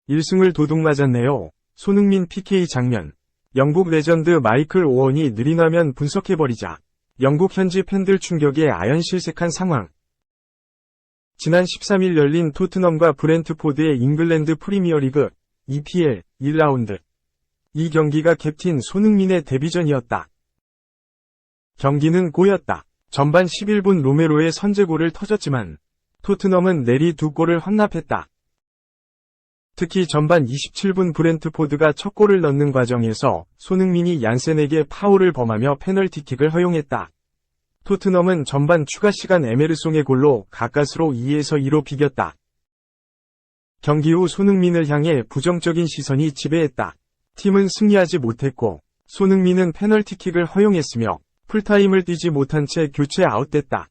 1승을 도둑맞았네요. 손흥민 PK 장면. 영국 레전드 마이클 오원이 느린 화면 분석해버리자. 영국 현지 팬들 충격에 아연실색한 상황. 지난 13일 열린 토트넘과 브렌트포드의 잉글랜드 프리미어리그 EPL 1라운드. 이 경기가 캡틴 손흥민의 데뷔전이었다. 경기는 고였다. 전반 11분 로메로의 선제골을 터졌지만 토트넘은 내리 2골을 헌납했다. 특히 전반 27분 브렌트포드가 첫 골을 넣는 과정에서 손흥민이 얀센에게 파울을 범하며 페널티킥을 허용했다. 토트넘은 전반 추가 시간 에메르송의 골로 가까스로 2에서 2로 비겼다. 경기 후 손흥민을 향해 부정적인 시선이 지배했다. 팀은 승리하지 못했고 손흥민은 페널티킥을 허용했으며 풀타임을 뛰지 못한 채 교체 아웃됐다.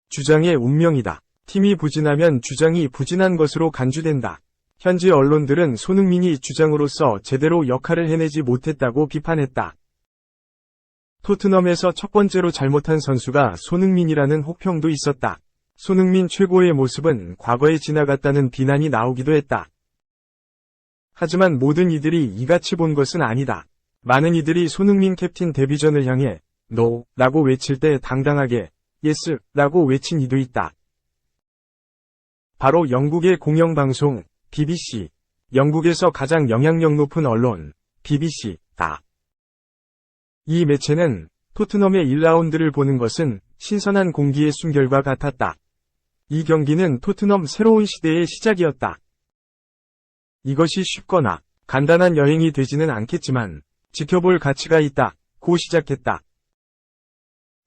주장의 운명이다. 팀이 부진하면 주장이 부진한 것으로 간주된다. 현지 언론들은 손흥민이 주장으로서 제대로 역할을 해내지 못했다고 비판했다. 토트넘에서 첫 번째로 잘못한 선수가 손흥민이라는 혹평도 있었다. 손흥민 최고의 모습은 과거에 지나갔다는 비난이 나오기도 했다. 하지만 모든 이들이 이같이 본 것은 아니다. 많은 이들이 손흥민 캡틴 데뷔전을 향해 No 라고 외칠 때 당당하게 Yes 라고 외친 이도 있다. 바로 영국의 공영방송 BBC, 영국에서 가장 영향력 높은 언론 BBC다. 이 매체는 토트넘의 1라운드를 보는 것은 신선한 공기의 숨결과 같았다. 이 경기는 토트넘 새로운 시대의 시작이었다. 이것이 쉽거나 간단한 여행이 되지는 않겠지만 지켜볼 가치가 있다. 고 시작했다.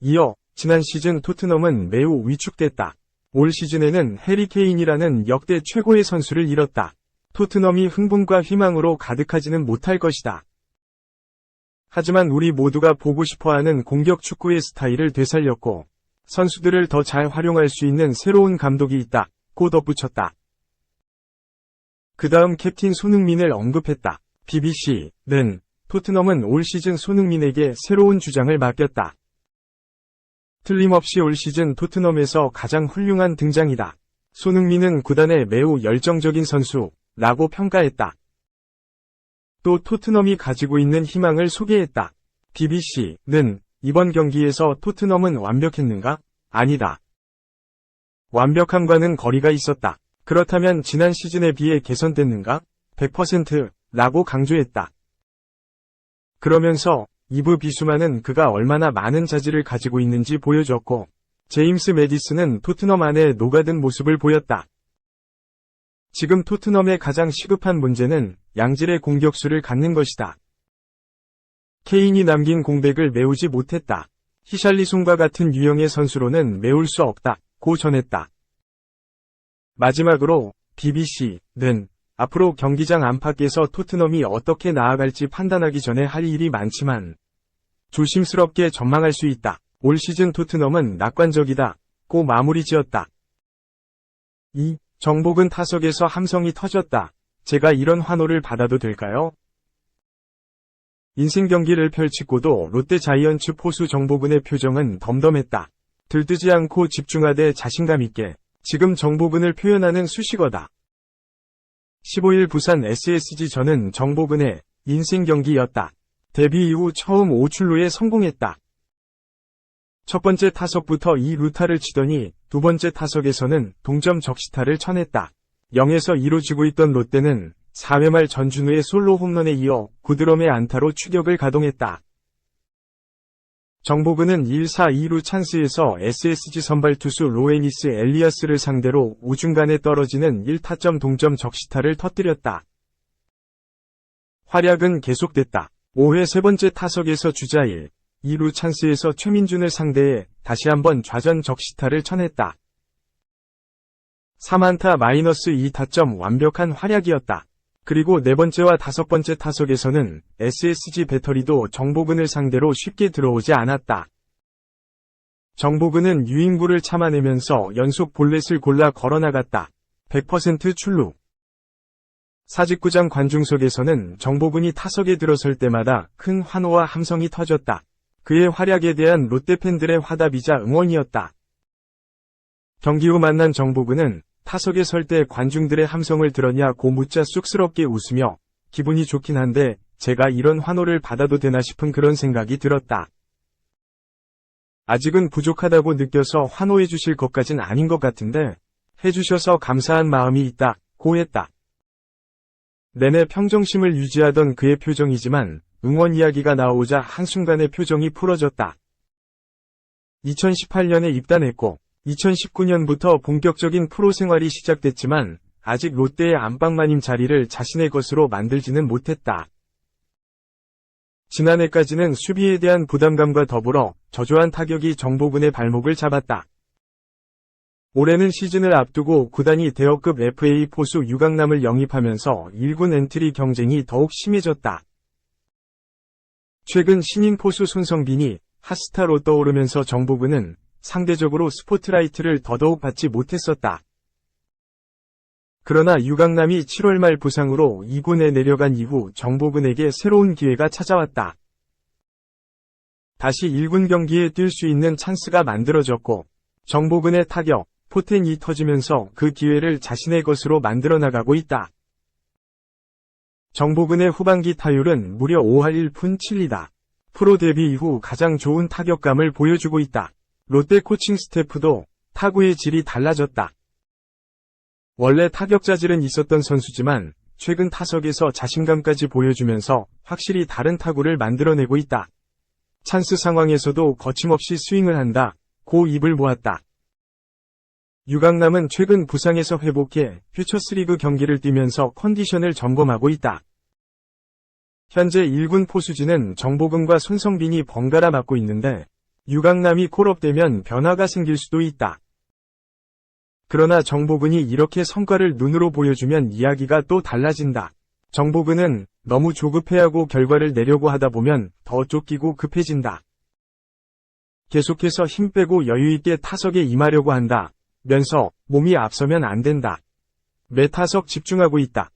이어 지난 시즌 토트넘은 매우 위축됐다. 올 시즌에는 해리 케인이라는 역대 최고의 선수를 잃었다. 토트넘이 흥분과 희망으로 가득하지는 못할 것이다. 하지만 우리 모두가 보고 싶어하는 공격 축구의 스타일을 되살렸고 선수들을 더 잘 활용할 수 있는 새로운 감독이 있다. 고 덧붙였다. 그 다음 캡틴 손흥민을 언급했다. BBC는 토트넘은 올 시즌 손흥민에게 새로운 주장을 맡겼다. 틀림없이 올 시즌 토트넘에서 가장 훌륭한 등장이다. 손흥민은 구단의 매우 열정적인 선수라고 평가했다. 또 토트넘이 가지고 있는 희망을 소개했다. BBC는 이번 경기에서 토트넘은 완벽했는가? 아니다. 완벽함과는 거리가 있었다. 그렇다면 지난 시즌에 비해 개선됐는가? 100%라고 강조했다. 그러면서 이브 비수마는 그가 얼마나 많은 자질을 가지고 있는지 보여줬고 제임스 매디슨은 토트넘 안에 녹아든 모습을 보였다. 지금 토트넘의 가장 시급한 문제는 양질의 공격수를 갖는 것이다. 케인이 남긴 공백을 메우지 못했다. 히샬리송과 같은 유형의 선수로는 메울 수 없다. 고 전했다. 마지막으로 BBC는 앞으로 경기장 안팎에서 토트넘이 어떻게 나아갈지 판단하기 전에 할 일이 많지만 조심스럽게 전망할 수 있다. 올 시즌 토트넘은 낙관적이다. 고 마무리 지었다. 정복은 타석에서 함성이 터졌다. 제가 이런 환호를 받아도 될까요? 인생 경기를 펼치고도 롯데 자이언츠 포수 정복은의 표정은 덤덤했다. 들뜨지 않고 집중하되 자신감 있게 지금 정복은을 표현하는 수식어다. 15일 부산 SSG전은 정복은의 인생 경기였다. 데뷔 이후 처음 5출루에 성공했다. 첫 번째 타석부터 2루타를 치더니 두 번째 타석에서는 동점 적시타를 쳐냈다. 0에서 2로 지고 있던 롯데는 4회 말 전준우의 솔로 홈런에 이어 9드럼의 안타로 추격을 가동했다. 정복은은 1-4-2루 찬스에서 SSG 선발 투수 로에니스 엘리아스를 상대로 우중간에 떨어지는 1타점 동점 적시타를 터뜨렸다. 활약은 계속됐다. 5회 세 번째 타석에서 주자 2루 찬스에서 최민준을 상대해 다시 한번 좌전 적시타를 쳐냈다. 3안타 -2타점 완벽한 활약이었다. 그리고 네 번째와 다섯 번째 타석에서는 SSG 배터리도 정복은을 상대로 쉽게 들어오지 않았다. 정복은은 유인구를 참아내면서 연속 볼넷을 골라 걸어나갔다. 100% 출루. 사직구장 관중석에서는 정복은이 타석에 들어설 때마다 큰 환호와 함성이 터졌다. 그의 활약에 대한 롯데 팬들의 화답이자 응원이었다. 경기 후 만난 정보근은 타석에 설 때 관중들의 함성을 들었냐고 묻자 쑥스럽게 웃으며 기분이 좋긴 한데 제가 이런 환호를 받아도 되나 싶은 그런 생각이 들었다. 아직은 부족하다고 느껴서 환호해 주실 것까진 아닌 것 같은데 해주셔서 감사한 마음이 있다고 했다. 내내 평정심을 유지하던 그의 표정이지만 응원 이야기가 나오자 한순간에 표정이 풀어졌다. 2018년에 입단했고 2019년부터 본격적인 프로 생활이 시작됐지만 아직 롯데의 안방마님 자리를 자신의 것으로 만들지는 못했다. 지난해까지는 수비에 대한 부담감과 더불어 저조한 타격이 정보근의 발목을 잡았다. 올해는 시즌을 앞두고 구단이 대여급 FA 포수 유강남을 영입하면서 1군 엔트리 경쟁이 더욱 심해졌다. 최근 신인 포수 손성빈이 핫스타로 떠오르면서 정보근은 상대적으로 스포트라이트를 더더욱 받지 못했었다. 그러나 유강남이 7월 말 부상으로 2군에 내려간 이후 정보근에게 새로운 기회가 찾아왔다. 다시 1군 경기에 뛸 수 있는 찬스가 만들어졌고 정보근의 타격, 포텐이 터지면서 그 기회를 자신의 것으로 만들어 나가고 있다. 정보근의 후반기 타율은 무려 5할 1푼 7리다. 프로 데뷔 이후 가장 좋은 타격감을 보여주고 있다. 롯데 코칭 스태프도 타구의 질이 달라졌다. 원래 타격 자질은 있었던 선수지만 최근 타석에서 자신감까지 보여주면서 확실히 다른 타구를 만들어내고 있다. 찬스 상황에서도 거침없이 스윙을 한다. 고 입을 모았다. 유강남은 최근 부상에서 회복해 퓨처스리그 경기를 뛰면서 컨디션을 점검하고 있다. 현재 1군 포수진은 정보근과 손성빈이 번갈아 맡고 있는데 유강남이 콜업되면 변화가 생길 수도 있다. 그러나 정보근이 이렇게 성과를 눈으로 보여주면 이야기가 또 달라진다. 정보근은 너무 조급해하고 결과를 내려고 하다 보면 더 쫓기고 급해진다. 계속해서 힘 빼고 여유있게 타석에 임하려고 한다. 면서 몸이 앞서면 안 된다. 매 타석 집중하고 있다.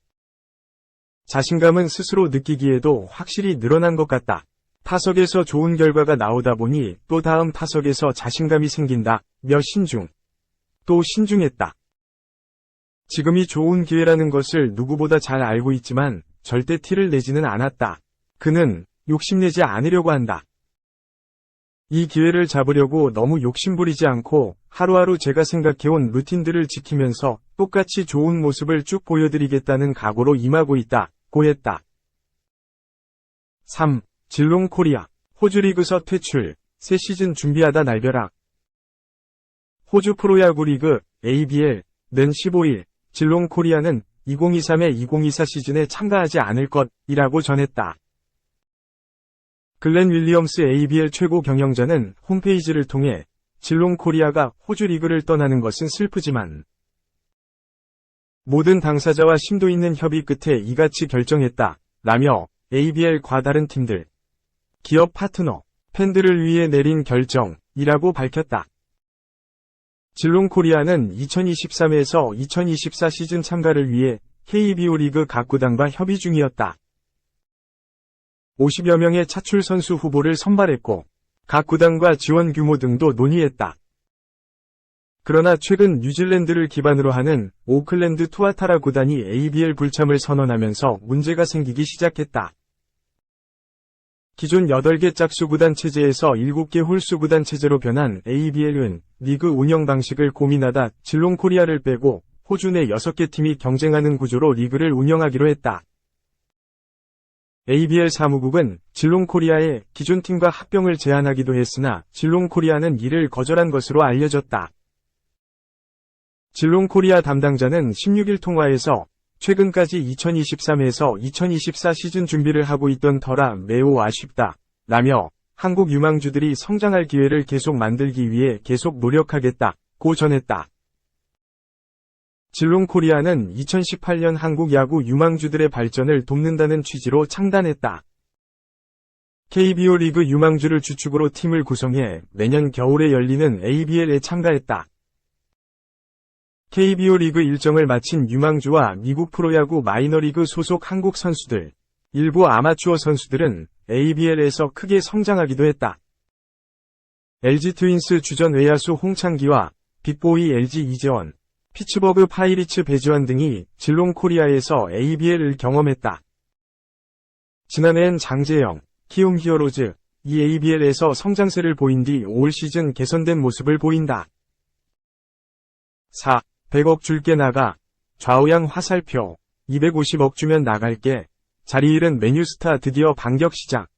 자신감은 스스로 느끼기에도 확실히 늘어난 것 같다. 타석에서 좋은 결과가 나오다 보니 또 다음 타석에서 자신감이 생긴다. 며 신중. 또 신중했다. 지금이 좋은 기회라는 것을 누구보다 잘 알고 있지만 절대 티를 내지는 않았다. 그는 욕심내지 않으려고 한다. 이 기회를 잡으려고 너무 욕심부리지 않고 하루하루 제가 생각해온 루틴들을 지키면서 똑같이 좋은 모습을 쭉 보여드리겠다는 각오로 임하고 있다. 고 했다. 3. 질롱 코리아. 호주 리그서 퇴출. 새 시즌 준비하다 날벼락. 호주 프로야구 리그 ABL는 15일 질롱 코리아는 2023-2024 시즌에 참가하지 않을 것이라고 전했다. 글렌 윌리엄스 ABL 최고 경영자는 홈페이지를 통해 질롱 코리아가 호주 리그를 떠나는 것은 슬프지만 모든 당사자와 심도 있는 협의 끝에 이같이 결정했다. 라며 ABL과 다른 팀들, 기업 파트너, 팬들을 위해 내린 결정이라고 밝혔다. 질롱 코리아는 2023에서 2024 시즌 참가를 위해 KBO 리그 각 구단과 협의 중이었다. 50여 명의 차출 선수 후보를 선발했고 각 구단과 지원 규모 등도 논의했다. 그러나 최근 뉴질랜드를 기반으로 하는 오클랜드 투아타라 구단이 ABL 불참을 선언하면서 문제가 생기기 시작했다. 기존 8개 짝수 구단 체제에서 7개 홀수 구단 체제로 변한 ABL은 리그 운영 방식을 고민하다 질롱 코리아를 빼고 호주 내 6개 팀이 경쟁하는 구조로 리그를 운영하기로 했다. ABL 사무국은 질롱 코리아의 기존 팀과 합병을 제안하기도 했으나 질롱 코리아는 이를 거절한 것으로 알려졌다. 질롱 코리아 담당자는 16일 통화에서 최근까지 2023에서 2024 시즌 준비를 하고 있던 터라 매우 아쉽다. 라며 한국 유망주들이 성장할 기회를 계속 만들기 위해 계속 노력하겠다. 고 전했다. 질롱 코리아는 2018년 한국 야구 유망주들의 발전을 돕는다는 취지로 창단했다. KBO 리그 유망주를 주축으로 팀을 구성해 매년 겨울에 열리는 ABL에 참가했다. KBO 리그 일정을 마친 유망주와 미국 프로야구 마이너리그 소속 한국 선수들, 일부 아마추어 선수들은 ABL에서 크게 성장하기도 했다. LG 트윈스 주전 외야수 홍창기와 빅보이 LG 이재원, 피츠버그 파이리츠 배지환 등이 질롱 코리아에서 ABL을 경험했다. 지난해엔 장재영, 키움 히어로즈, 이 ABL에서 성장세를 보인 뒤 올 시즌 개선된 모습을 보인다. 4. 100억 줄게 나가. 좌우양 화살표. 250억 주면 나갈게. 자리 잃은 맨유스타 드디어 반격 시작.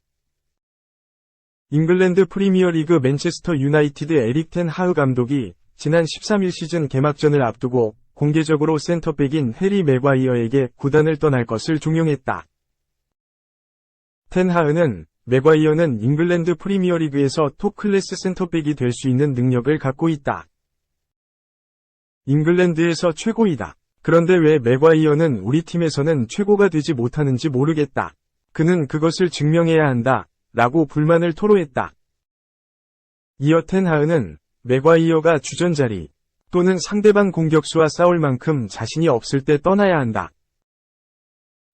잉글랜드 프리미어리그 맨체스터 유나이티드 에릭 텐 하흐 감독이 지난 13일 시즌 개막전을 앞두고 공개적으로 센터백인 해리 맥과이어에게 구단을 떠날 것을 종용했다. 텐 하흐는 맥과이어는 잉글랜드 프리미어리그에서 톱 클래스 센터백이 될 수 있는 능력을 갖고 있다. 잉글랜드에서 최고이다. 그런데 왜 맥과이어는 우리 팀에서는 최고가 되지 못하는지 모르겠다. 그는 그것을 증명해야 한다. 라고 불만을 토로했다. 이어 텐 하흐는 맥과이어가 주전 자리 또는 상대방 공격수와 싸울 만큼 자신이 없을 때 떠나야 한다.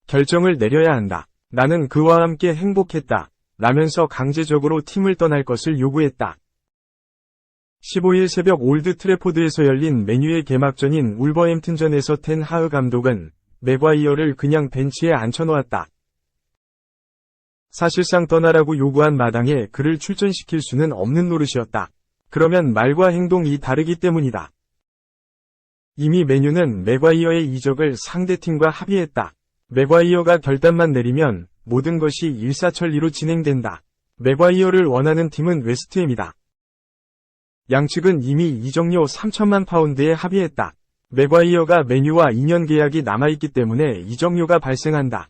결정을 내려야 한다. 나는 그와 함께 행복했다. 라면서 강제적으로 팀을 떠날 것을 요구했다. 15일 새벽 올드 트래포드에서 열린 맨유의 개막전인 울버햄튼전에서 텐 하흐 감독은 맥과이어를 그냥 벤치에 앉혀놓았다. 사실상 떠나라고 요구한 마당에 그를 출전시킬 수는 없는 노릇이었다. 그러면 말과 행동이 다르기 때문이다. 이미 맨유는 맥과이어의 이적을 상대팀과 합의했다. 맥과이어가 결단만 내리면 모든 것이 일사천리로 진행된다. 맥과이어를 원하는 팀은 웨스트햄이다. 양측은 이미 이적료 3천만 파운드에 합의했다. 맥과이어가 맨유와 2년 계약이 남아있기 때문에 이적료가 발생한다.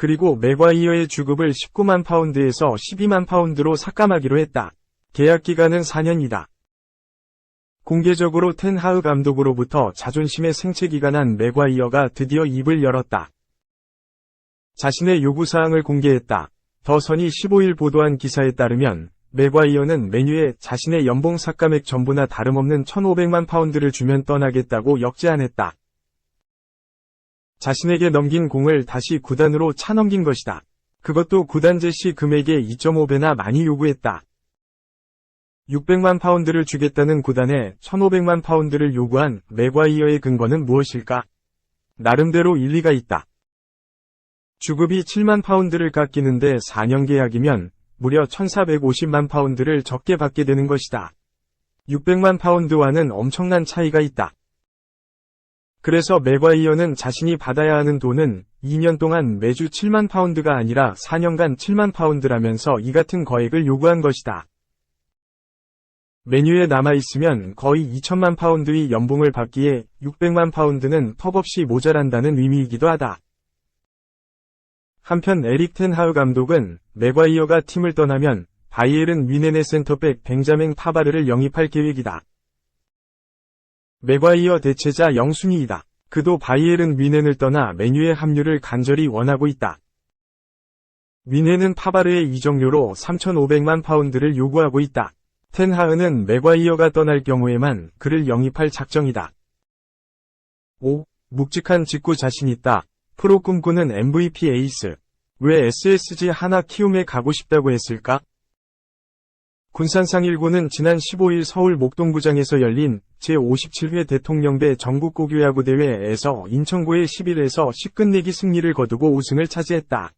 그리고 맥과이어의 주급을 19만 파운드에서 12만 파운드로 삭감하기로 했다. 계약 기간은 4년이다. 공개적으로 텐 하흐 감독으로부터 자존심의 생채기가 난 맥과이어가 드디어 입을 열었다. 자신의 요구사항을 공개했다. 더 선이 15일 보도한 기사에 따르면 맥과이어는 맨유에 자신의 연봉 삭감액 전부나 다름없는 1,500만 파운드를 주면 떠나겠다고 역제안했다. 자신에게 넘긴 공을 다시 구단으로 차넘긴 것이다. 그것도 구단 제시 금액의 2.5배나 많이 요구했다. 600만 파운드를 주겠다는 구단에 1,500만 파운드를 요구한 맥과이어의 근거는 무엇일까? 나름대로 일리가 있다. 주급이 7만 파운드를 깎이는데 4년 계약이면 무려 1,450만 파운드를 적게 받게 되는 것이다. 600만 파운드와는 엄청난 차이가 있다. 그래서 맥과이어는 자신이 받아야 하는 돈은 2년 동안 매주 7만 파운드가 아니라 4년간 7만 파운드라면서 이 같은 거액을 요구한 것이다. 맨유에 남아있으면 거의 2천만 파운드의 연봉을 받기에 600만 파운드는 턱없이 모자란다는 의미이기도 하다. 한편 에릭 텐 하흐 감독은 맥과이어가 팀을 떠나면 바이에른 뮌헨의 센터백 벤자민 파바르를 영입할 계획이다. 맥과이어 대체자 0순위이다. 그도 바이에른 뮌헨을 떠나 맨유의 합류를 간절히 원하고 있다. 뮌헨은 파바르의 이적료로 3,500만 파운드를 요구하고 있다. 텐 하흐는 맥과이어가 떠날 경우에만 그를 영입할 작정이다. 5. 묵직한 직구 자신 있다. 프로 꿈꾸는 MVP 에이스. 왜 SSG 하나 키움에 가고 싶다고 했을까? 군산상 1구는 지난 15일 서울 목동구장에서 열린 제57회 대통령배 전국고교야구대회에서 인천고의 11에서 10끝내기 승리를 거두고 우승을 차지했다.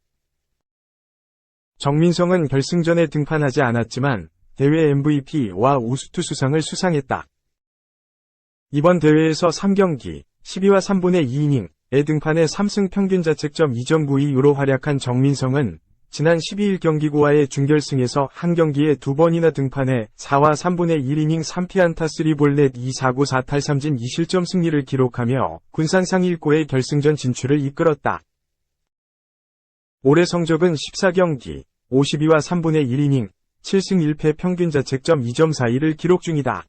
정민성은 결승전에 등판하지 않았지만 대회 MVP와 우수투 수상을 수상했다. 이번 대회에서 3경기, 12와 3분의 2이닝에 등판해 3승 평균 자책점 2.92유로 활약한 정민성은 지난 12일 경기고와의 준결승에서 한 경기에 2번이나 등판해 4와 3분의 1이닝 3피안타 3볼넷 2사구 4탈3진 2실점 승리를 기록하며 군산 상일고의 결승전 진출을 이끌었다. 올해 성적은 14경기, 52와 3분의 1이닝, 7승 1패 평균 자책점 2.42를 기록 중이다.